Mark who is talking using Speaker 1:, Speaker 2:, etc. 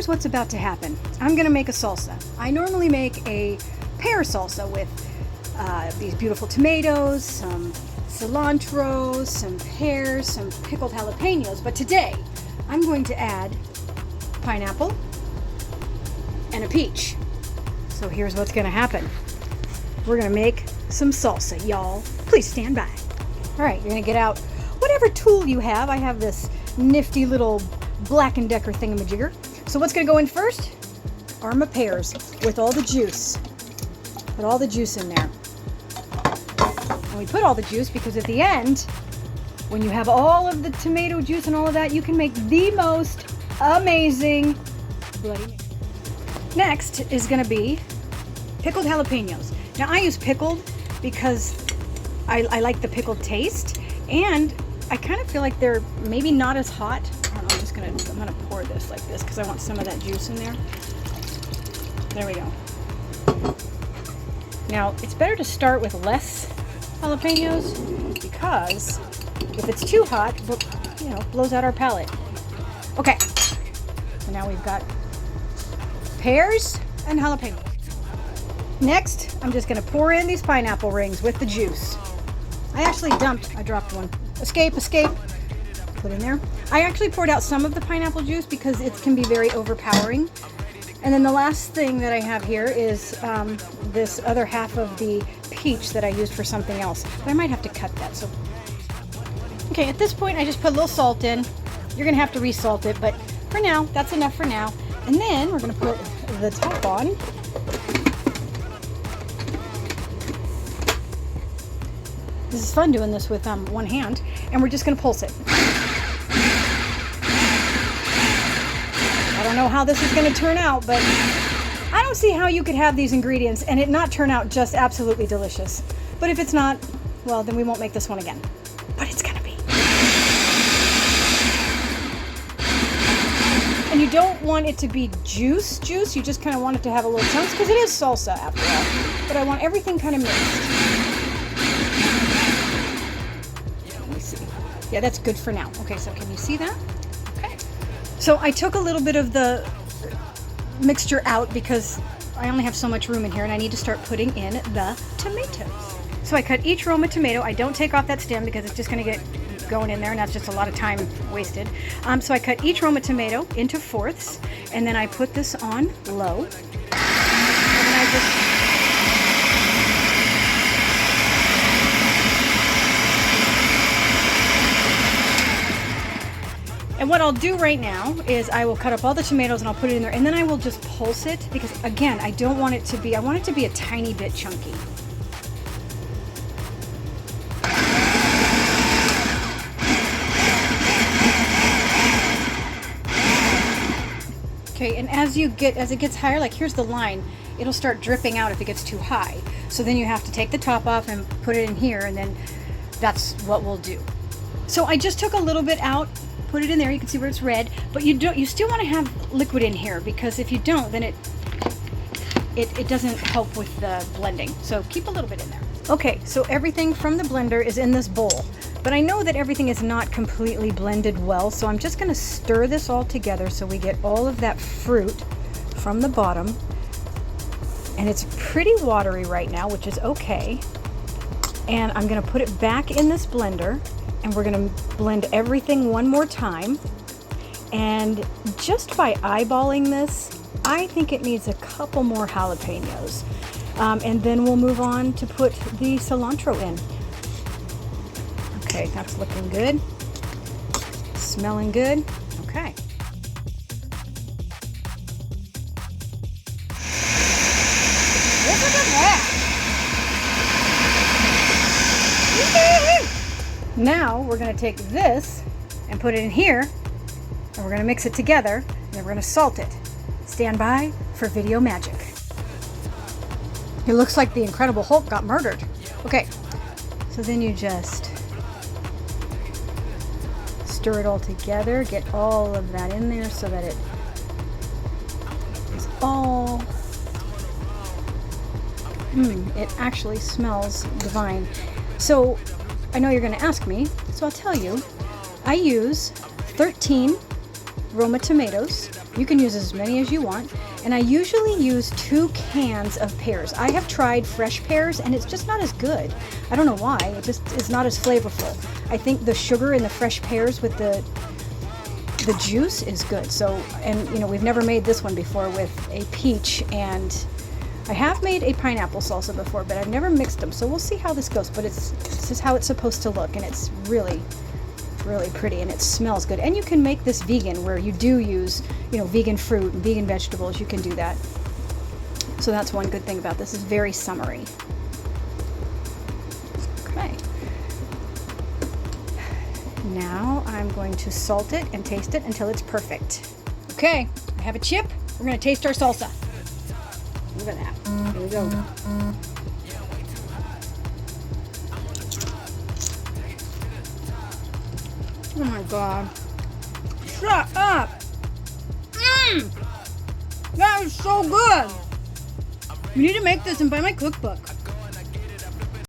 Speaker 1: here's what's about to happen. I'm gonna make a salsa. I normally make a pear salsa with these beautiful tomatoes, some cilantro, some pears, some pickled jalapeños, but today I'm going to add pineapple and a peach. So here's what's gonna happen. We're gonna make some salsa, y'all. Please stand by. All right, you're gonna get out whatever tool you have. I have this nifty little Black & Decker thingamajigger. So what's gonna go in first? Arm of pears with all the juice. Put all the juice in there. And we put all the juice because at the end, when you have all of the tomato juice and all of that, you can make the most amazing bloody mix. Next is gonna be pickled jalapeños. Now I use pickled because I like the pickled taste, and I kind of feel like they're maybe not as hot. I don't know, I'm gonna pour this like this because I want some of that juice in there. There we go. Now it's better to start with less jalapeños because if it's too hot, you know, blows out our palate. Okay, so now we've got pears and jalapeños. Next, I'm just gonna pour in these pineapple rings with the juice. I dropped one. Escape. Put in there. I actually poured out some of the pineapple juice because it can be very overpowering. And then the last thing that I have here is this other half of the peach that I used for something else. But I might have to cut that. So, okay, at this point I just put a little salt in. You're gonna have to resalt it, but for now, that's enough for now. And then we're gonna put the top on. This is fun doing this with one hand, and we're just gonna pulse it. I don't know how this is gonna turn out, but I don't see how you could have these ingredients and it not turn out just absolutely delicious. But if it's not, well, then we won't make this one again. But it's gonna be. And you don't want it to be juice, you just kind of want it to have a little chunks, because it is salsa after all. But I want everything kind of mixed. Yeah, that's good for now. Okay, so can you see that? Okay. So I took a little bit of the mixture out because I only have so much room in here and I need to start putting in the tomatoes. So I cut each Roma tomato. I don't take off that stem because it's just gonna get going in there and that's just a lot of time wasted. So I cut each Roma tomato into fourths and then I put this on low. And then I just And what I'll do right now is I will cut up all the tomatoes and I'll put it in there and then I will just pulse it because again, I want it to be a tiny bit chunky. Okay, and as it gets higher, like here's the line, it'll start dripping out if it gets too high. So then you have to take the top off and put it in here and then that's what we'll do. So I just took a little bit out. Put it in there, you can see where it's red, but you still want to have liquid in here because if you don't, then it doesn't help with the blending. So keep a little bit in there. Okay, so everything from the blender is in this bowl, but I know that everything is not completely blended well, so I'm just going to stir this all together so we get all of that fruit from the bottom. And it's pretty watery right now, which is okay. And I'm going to put it back in this blender. And we're going to blend everything one more time. And just by eyeballing this, I think it needs a couple more jalapeños. And then we'll move on to put the cilantro in. Okay, that's looking good. Smelling good. Okay. Look at that! Now we're going to take this and put it in here and we're going to mix it together and then we're going to salt it. Stand by for video magic. It looks like the Incredible Hulk got murdered. Okay, so then you just stir it all together, get all of that in there so that it is all, it actually smells divine. So I know you're going to ask me, so I'll tell you. I use 13 Roma tomatoes You can use as many as you want. And I usually use 2 cans of pears. I have tried fresh pears and it's just not as good. I don't know why. It just is not as flavorful. I think the sugar in the fresh pears with the juice is good. So, and you know, we've never made this one before with a peach, and I have made a pineapple salsa before, but I've never mixed them. So we'll see how this goes. But this is how it's supposed to look, and it's really pretty, and it smells good. And you can make this vegan, where you do use, you know, vegan fruit and vegan vegetables. You can do that. So that's one good thing about this. It's very summery. Okay. Now I'm going to salt it and taste it until it's perfect. Okay, I have a chip. We're going to taste our salsa. Look at that. Here we go. Oh my God. Shut up. That is so good. You need to make this and buy my cookbook.